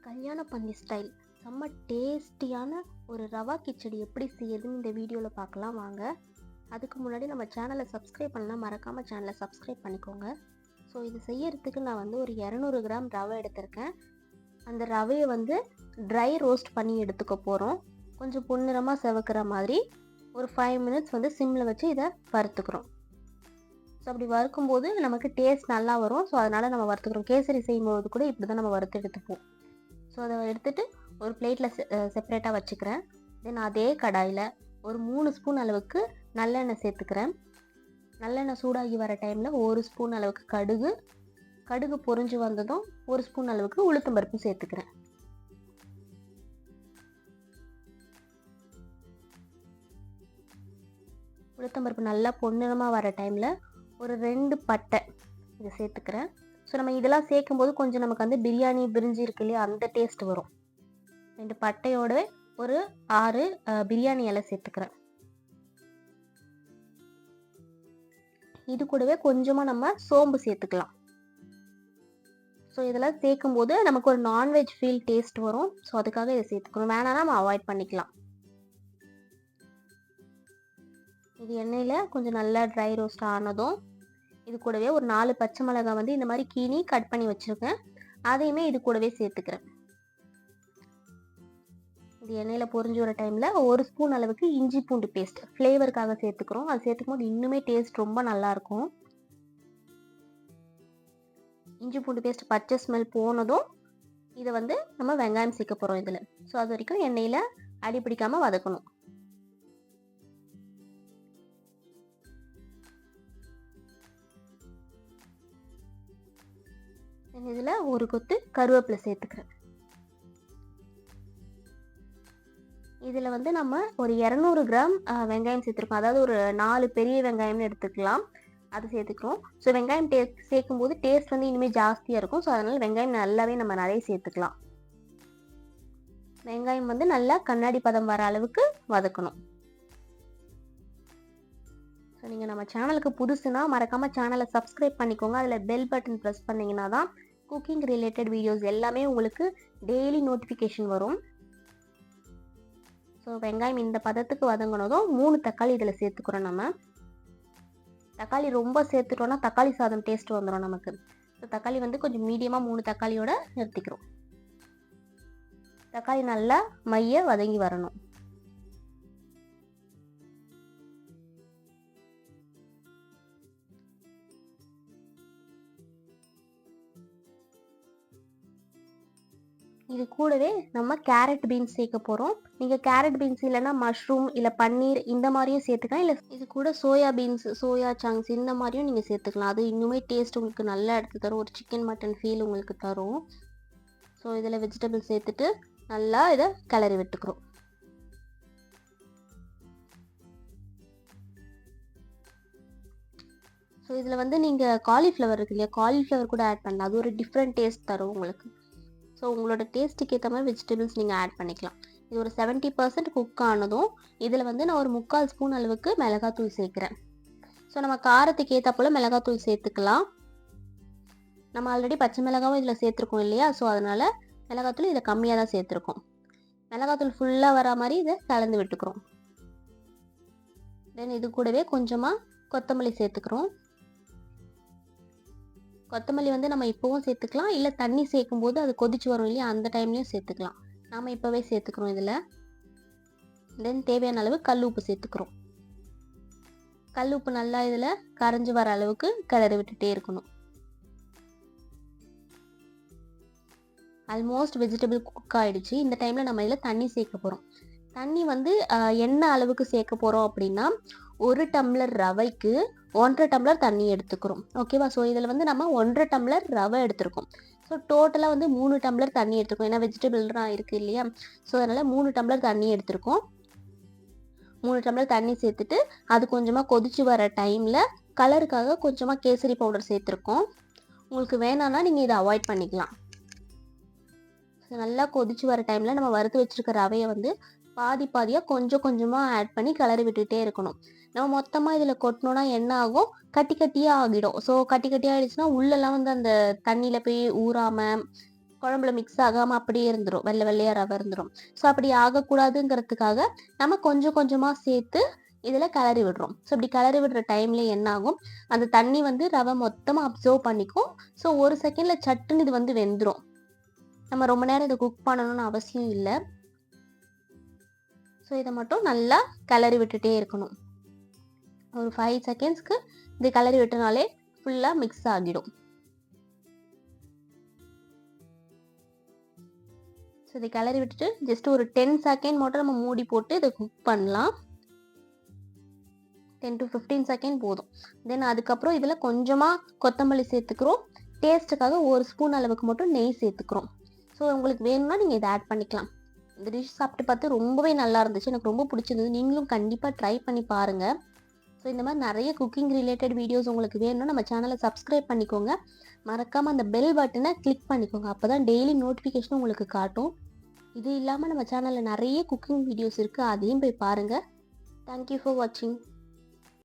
கல்யாண பந்தி ஸ்டைல் செம்ம டேஸ்டியான ஒரு ரவா கிச்சடி எப்படி செய்யறதுன்னு இந்த வீடியோவில் பார்க்கலாம் வாங்க. அதுக்கு முன்னாடி நம்ம சேனலை சப்ஸ்கிரைப் பண்ணலாம், மறக்காமல் சேனலை சப்ஸ்கிரைப் பண்ணிக்கோங்க. ஸோ இது செய்யறதுக்கு நான் வந்து ஒரு 200 கிராம் ரவை எடுத்திருக்கேன். அந்த ரவையை வந்து ட்ரை ரோஸ்ட் பண்ணி எடுத்துக்க போகிறோம். கொஞ்சம் பொன்னிறமாக செவக்கிற மாதிரி ஒரு 5 மினிட்ஸ் வந்து சிம்மில் வச்சு இதை வறுத்துக்கிறோம். ஸோ அப்படி வறுக்கும்போது நமக்கு டேஸ்ட் நல்லா வரும். ஸோ அதனால் நம்ம வறுத்துக்கிறோம். கேசரி செய்யும்போது கூட இப்படி தான் நம்ம வறுத்து எடுத்துப்போம். ஸோ அதை எடுத்துகிட்டு ஒரு பிளேட்டில் செப்பரேட்டாக வச்சுக்கிறேன். தென் அதே கடாயில் ஒரு 3 ஸ்பூன் அளவுக்கு நல்லெண்ணெய் சேர்த்துக்கிறேன். நல்லெண்ணெய் சூடாகி வர டைமில் 1 ஸ்பூன் அளவுக்கு கடுகு பொரிஞ்சு வந்ததும் 1 ஸ்பூன் அளவுக்கு உளுத்தம்பருப்பு சேர்த்துக்கிறேன். உளுத்தம்பருப்பு நல்லா பொன்னிறமாக வர டைமில் ஒரு 2 பட்டை இதை சேர்த்துக்கிறேன். ஸோ நம்ம இதெல்லாம் சேர்க்கும்போது கொஞ்சம் நமக்கு வந்து பிரியாணி பிரிஞ்சி இருக்கு இல்லையா, அந்த டேஸ்ட் வரும். 2 பட்டையோட ஒரு 6 பிரியாணி இலை சேர்த்துக்கிறேன். இது கூடவே கொஞ்சமாக நம்ம சோம்பு சேர்த்துக்கலாம். ஸோ இதெல்லாம் சேர்க்கும்போது நமக்கு ஒரு நான்வெஜ் ஃபீல் டேஸ்ட் வரும். ஸோ அதுக்காக இதை சேர்த்துக்கணும். வேணாம்னா நம்ம அவாய்ட் பண்ணிக்கலாம். இது எண்ணெயில் கொஞ்சம் நல்லா ட்ரை ரோஸ்ட் ஆனதும் இது கூடவே ஒரு 4 பச்சை மிளகாய் வந்து இந்த மாதிரி கீனி கட் பண்ணி வச்சுருக்கேன். அதையுமே இது கூடவே சேர்த்துக்கிறேன். இது எண்ணெயில் பொரிஞ்சு வர டைமில் 1 ஸ்பூன் அளவுக்கு இஞ்சி பூண்டு பேஸ்ட் ஃப்ளேவருக்காக சேர்த்துக்கிறோம். அது சேர்த்துக்கும் போது இன்னுமே டேஸ்ட் ரொம்ப நல்லாயிருக்கும். இஞ்சி பூண்டு பேஸ்ட் பச்சை ஸ்மெல் போனதும் இதை வந்து நம்ம வெங்காயம் சேர்க்க போகிறோம் இதில். ஸோ அது வரைக்கும் எண்ணெயில் அடி பிடிக்காமல் வதக்கணும். இதில் ஒரு கொத்து கருவேப்பிலை சேர்த்துக்கிறேன். இதில் வந்து நம்ம ஒரு 200 கிராம் வெங்காயம் சேர்த்துருக்கோம். அதாவது ஒரு 4 பெரிய வெங்காயம்னு எடுத்துக்கலாம். அது சேர்த்துக்கிறோம். ஸோ வெங்காயம் சேர்க்கும் போது டேஸ்ட் வந்து இனிமேல் ஜாஸ்தியாக இருக்கும். ஸோ அதனால் வெங்காயம் நல்லாவே நம்ம நிறைய சேர்த்துக்கலாம். வெங்காயம் வந்து நல்லா கண்ணாடி பதம் வர அளவுக்கு வதக்கணும். ஸோ நீங்கள் நம்ம சேனலுக்கு புதுசுனா மறக்காமல் சேனலை சப்ஸ்கிரைப் பண்ணிக்கோங்க. அதில் பெல் பட்டன் ப்ரெஸ் பண்ணிங்கன்னா தான் குக்கிங் ரிலேட்டட் வீடியோஸ் எல்லாமே உங்களுக்கு டெய்லி நோட்டிஃபிகேஷன் வரும். ஸோ வெங்காயம் இந்த பதத்துக்கு வதங்கினதும் 3 தக்காளி இதில் சேர்த்துக்கிறோம். நம்ம தக்காளி ரொம்ப சேர்த்துட்டோம்னா தக்காளி சாதம் டேஸ்ட் வந்துடும் நமக்கு. ஸோ தக்காளி வந்து கொஞ்சம் மீடியமாக 3 தக்காளியோட நிறுத்திக்கிறோம். தக்காளி நல்லா மைய வதங்கி வரணும். இது கூடவே நம்ம கேரட் பீன்ஸ் சேர்க்க போகிறோம். நீங்கள் கேரட் பீன்ஸ் இல்லைன்னா மஷ்ரூம் இல்லை பன்னீர் இந்த மாதிரியும் சேர்த்துக்கலாம். இல்லை இது கூட சோயா பீன்ஸ், சோயா சங்க்ஸ் இந்த மாதிரியும் நீங்கள் சேர்த்துக்கலாம். அது இன்னுமே டேஸ்ட் உங்களுக்கு நல்லா எடுத்து தரும். ஒரு சிக்கன் மட்டன் ஃபீல் உங்களுக்கு தரும். ஸோ இதில் வெஜிடபிள் சேர்த்துட்டு நல்லா இதை கிளறி விட்டுக்கிறோம். ஸோ இதில் வந்து நீங்கள் காலிஃப்ளவர் இருக்கு இல்லையா, காலிஃப்ளவர் கூட ஆட் பண்ணலாம். அது ஒரு டிஃப்ரெண்ட் டேஸ்ட் தரும் உங்களுக்கு. ஸோ உங்களோட டேஸ்ட்டுக்கு ஏற்ற மாதிரி வெஜிடபிள்ஸ் நீங்கள் ஆட் பண்ணிக்கலாம். இது ஒரு 70% குக் ஆனதும் இதில் வந்து நான் ஒரு 3/4 ஸ்பூன் அளவுக்கு மிளகாத்தூள் சேர்க்குறேன். ஸோ நம்ம காரத்துக்கு ஏற்ற போல் மிளகாத்தூள் சேர்த்துக்கலாம். நம்ம ஆல்ரெடி பச்சை மிளகாவும் இதில் சேர்த்துருக்கோம் இல்லையா, ஸோ அதனால் மிளகாத்தூள் இதில் கம்மியாக தான் சேர்த்துருக்கோம். மிளகாத்தூள் ஃபுல்லாக வர மாதிரி இதை கலந்து விட்டுக்கிறோம். தென் இது கூடவே கொஞ்சமாக கொத்தமல்லி சேர்த்துக்கிறோம். கொத்தமல்லி வந்து நம்ம இப்போவும் சேர்த்துக்கலாம், இல்லை தண்ணி சேர்க்கும் போது அது கொதிச்சு வரும் இல்லையா, அந்த டைம்லையும் சேர்த்துக்கலாம். நாம் இப்போவே சேர்த்துக்கிறோம் இதில். தென் தேவையான அளவு கல் உப்பு சேர்த்துக்கிறோம். கல் உப்பு நல்லா இதில் கரைஞ்சி வர அளவுக்கு கிளறி விட்டுட்டே இருக்கணும். ஆல்மோஸ்ட் வெஜிடபிள் குக் ஆகிடுச்சு. இந்த டைமில் நம்ம இதில் தண்ணி சேர்க்க போகிறோம். தண்ணி வந்து என்ன அளவுக்கு சேர்க்க போகிறோம் அப்படின்னா 1 டம்ளர் ரவைக்கு 1.5 டம்ளர் தண்ணி எடுத்துக்கிறோம். ஓகேவா? ஸோ இதில் வந்து நம்ம 1.5 டம்ளர் ரவை எடுத்துருக்கோம். ஸோ டோட்டலாக வந்து 3 டம்ளர் தண்ணி எடுத்துருக்கோம். ஏன்னா வெஜிடபிள்லாம் இருக்குது இல்லையா, ஸோ அதனால் 3 டம்ளர் தண்ணி எடுத்துருக்கோம். 3 டம்ளர் தண்ணி சேர்த்துட்டு அது கொஞ்சமாக கொதிச்சு வர டைமில் கலருக்காக கொஞ்சமாக கேசரி பவுடர் சேர்த்துருக்கோம். உங்களுக்கு வேணான்னா நீங்கள் இதை அவாய்ட் பண்ணிக்கலாம். ஸோ நல்லா கொதிச்சு வர டைமில் நம்ம வறுத்து வச்சுருக்க ரவையை வந்து பாதியாக கொஞ்சம் கொஞ்சமாக ஆட் பண்ணி கிளறி விட்டுட்டே இருக்கணும். நம்ம மொத்தமாக இதில் கொட்டினோன்னா என்ன ஆகும், கட்டியாக ஆகிடும். ஸோ கட்டியாக ஆகிடுச்சுன்னா உள்ளெல்லாம் வந்து அந்த தண்ணியில் போய் ஊறாமல் குழம்புல மிக்ஸ் ஆகாமல் அப்படியே இருந்துடும், வெள்ளை வெள்ளையாக ரவை இருந்துடும். ஸோ அப்படி ஆகக்கூடாதுங்கிறதுக்காக நம்ம கொஞ்சம் கொஞ்சமாக சேர்த்து இதில் கிளறி விடுறோம். ஸோ இப்படி கிளறி விடுற டைமில் என்ன ஆகும், அந்த தண்ணி வந்து ரவை மொத்தமாக அப்சர்வ் பண்ணிக்கும். ஸோ ஒரு செகண்டில் சட்டுன்னு இது வந்து வெந்துடும். நம்ம ரொம்ப நேரம் இதை குக் பண்ணணும்னு அவசியம் இல்லை. ஸோ இதை மட்டும் நல்லா கிளறி விட்டுட்டே இருக்கணும். ஒரு 5 செகண்ட்ஸ்க்கு இது கிளறி விட்டனாலே ஃபுல்லாக மிக்ஸ் ஆகிடும். ஸோ இதை கிளறி விட்டுட்டு ஜஸ்ட் ஒரு 10 செகண்ட் மட்டும் நம்ம மூடி போட்டு இதை குக் பண்ணலாம். 10 to 15 செகண்ட் போதும். தென் அதுக்கப்புறம் இதில் கொஞ்சமாக கொத்தமல்லி சேர்த்துக்கிறோம். டேஸ்ட்டுக்காக 1 ஸ்பூன் அளவுக்கு மட்டும் நெய் சேர்த்துக்கிறோம். ஸோ உங்களுக்கு வேணும்னா நீங்கள் இதை ஆட் பண்ணிக்கலாம். இந்த டிஷ் சாப்பிட்டு பார்த்து ரொம்பவே நல்லா இருந்துச்சு, எனக்கு ரொம்ப பிடிச்சிருந்தது. நீங்களும் கண்டிப்பாக ட்ரை பண்ணி பாருங்கள். ஸோ இந்த மாதிரி நிறைய குக்கிங் ரிலேட்டட் வீடியோஸ் உங்களுக்கு வேணும்னா நம்ம சேனலை சப்ஸ்கிரைப் பண்ணிக்கோங்க. மறக்காமல் அந்த பெல் பட்டனை கிளிக் பண்ணிக்கோங்க. அப்போ தான் டெய்லி நோட்டிஃபிகேஷனும் உங்களுக்கு காட்டும். இது இல்லாமல் நம்ம சேனலில் நிறைய குக்கிங் வீடியோஸ் இருக்குது, அதையும் போய் பாருங்கள். தேங்க்யூ ஃபார் வாட்சிங்.